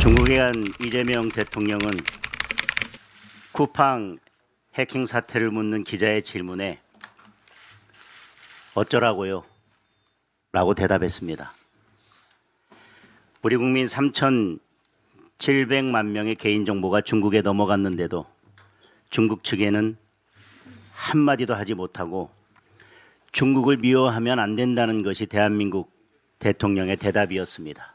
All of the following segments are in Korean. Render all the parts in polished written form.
중국에 간 이재명 대통령은 쿠팡 해킹 사태를 묻는 기자의 질문에 어쩌라고요? 라고 대답했습니다. 우리 국민 3,700만 명의 개인정보가 중국에 넘어갔는데도 중국 측에는 한마디도 하지 못하고 중국을 미워하면 안 된다는 것이 대한민국 대통령의 대답이었습니다.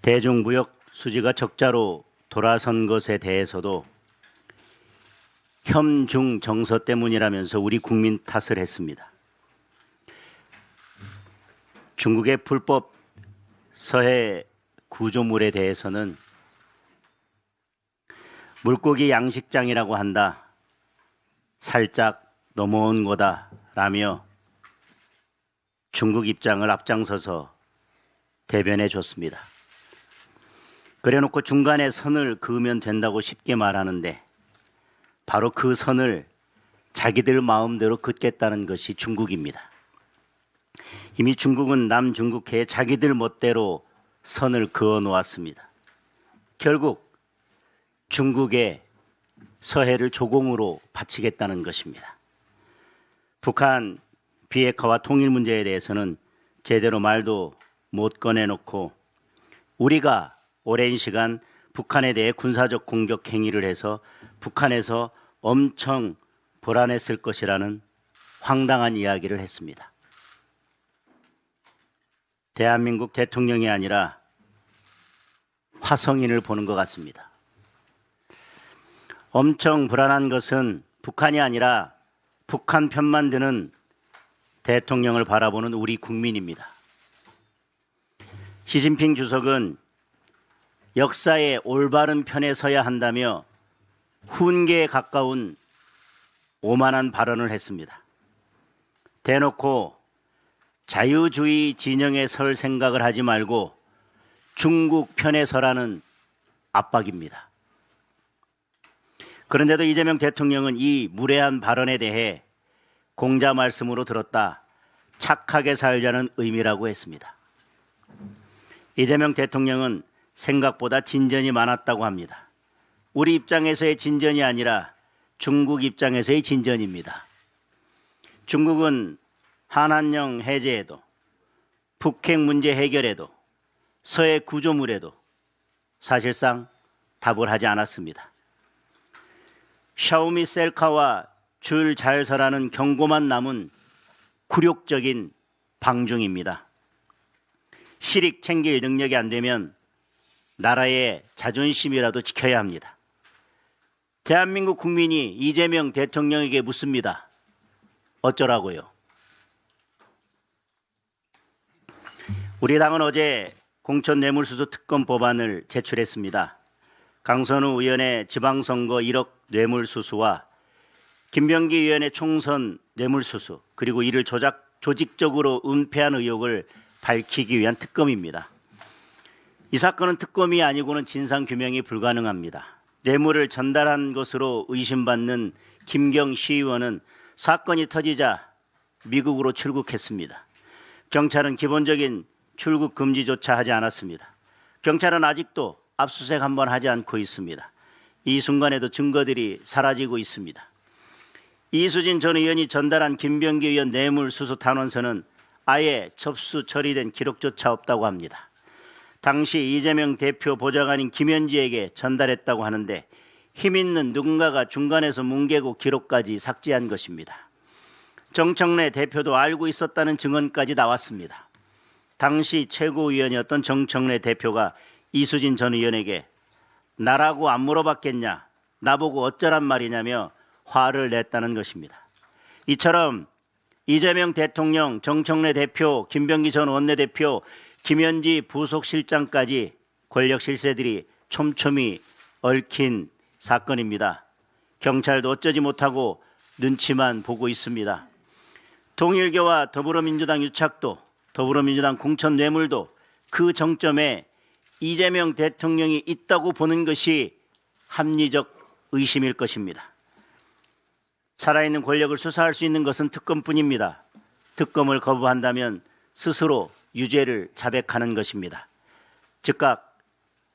대중무역 수지가 적자로 돌아선 것에 대해서도 혐중 정서 때문이라면서 우리 국민 탓을 했습니다. 중국의 불법 서해 구조물에 대해서는 물고기 양식장이라고 한다, 살짝 넘어온 거다라며 중국 입장을 앞장서서 대변해 줬습니다. 그래놓고 중간에 선을 그으면 된다고 쉽게 말하는데 바로 그 선을 자기들 마음대로 긋겠다는 것이 중국입니다. 이미 중국은 남중국해에 자기들 멋대로 선을 그어 놓았습니다. 결국 중국의 서해를 조공으로 바치겠다는 것입니다. 북한 비핵화와 통일 문제에 대해서는 제대로 말도 못 꺼내놓고 우리가 오랜 시간 북한에 대해 군사적 공격 행위를 해서 북한에서 엄청 불안했을 것이라는 황당한 이야기를 했습니다. 대한민국 대통령이 아니라 화성인을 보는 것 같습니다. 엄청 불안한 것은 북한이 아니라 북한 편만 드는 대통령을 바라보는 우리 국민입니다. 시진핑 주석은 역사의 올바른 편에 서야 한다며 훈계에 가까운 오만한 발언을 했습니다. 대놓고 자유주의 진영에 설 생각을 하지 말고 중국 편에 서라는 압박입니다. 그런데도 이재명 대통령은 이 무례한 발언에 대해 공자 말씀으로 들었다, 착하게 살자는 의미라고 했습니다. 이재명 대통령은 생각보다 진전이 많았다고 합니다. 우리 입장에서의 진전이 아니라 중국 입장에서의 진전입니다. 중국은 한한령 해제에도, 북핵 문제 해결에도, 서해 구조물에도 사실상 답을 하지 않았습니다. 샤오미 셀카와 줄 잘 서라는 경고만 남은 굴욕적인 방중입니다. 실익 챙길 능력이 안 되면 나라의 자존심이라도 지켜야 합니다. 대한민국 국민이 이재명 대통령에게 묻습니다. 어쩌라고요? 우리 당은 어제 공천뇌물수수 특검 법안을 제출했습니다. 강선우 의원의 지방선거 1억 뇌물수수와 김병기 의원의 총선 뇌물수수, 그리고 이를 조직적으로 은폐한 의혹을 밝히기 위한 특검입니다. 이 사건은 특검이 아니고는 진상규명이 불가능합니다. 뇌물을 전달한 것으로 의심받는 김경 시의원은 사건이 터지자 미국으로 출국했습니다. 경찰은 기본적인 출국 금지조차 하지 않았습니다. 경찰은 아직도 압수수색 한번 하지 않고 있습니다. 이 순간에도 증거들이 사라지고 있습니다. 이수진 전 의원이 전달한 김병기 의원 뇌물수수 탄원서는 아예 접수 처리된 기록조차 없다고 합니다. 당시 이재명 대표 보좌관인 김현지에게 전달했다고 하는데 힘 있는 누군가가 중간에서 뭉개고 기록까지 삭제한 것입니다. 정청래 대표도 알고 있었다는 증언까지 나왔습니다. 당시 최고위원이었던 정청래 대표가 이수진 전 의원에게 나라고 안 물어봤겠냐, 나보고 어쩌란 말이냐며 화를 냈다는 것입니다. 이처럼 이재명 대통령, 정청래 대표, 김병기 전 원내대표, 김현지 부속실장까지 권력 실세들이 촘촘히 얽힌 사건입니다. 경찰도 어쩌지 못하고 눈치만 보고 있습니다. 통일교와 더불어민주당 유착도, 더불어민주당 공천 뇌물도 그 정점에 이재명 대통령이 있다고 보는 것이 합리적 의심일 것입니다. 살아있는 권력을 수사할 수 있는 것은 특검뿐입니다. 특검을 거부한다면 스스로 유죄를 자백하는 것입니다. 즉각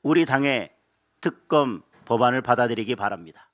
우리 당의 특검 법안을 받아들이기 바랍니다.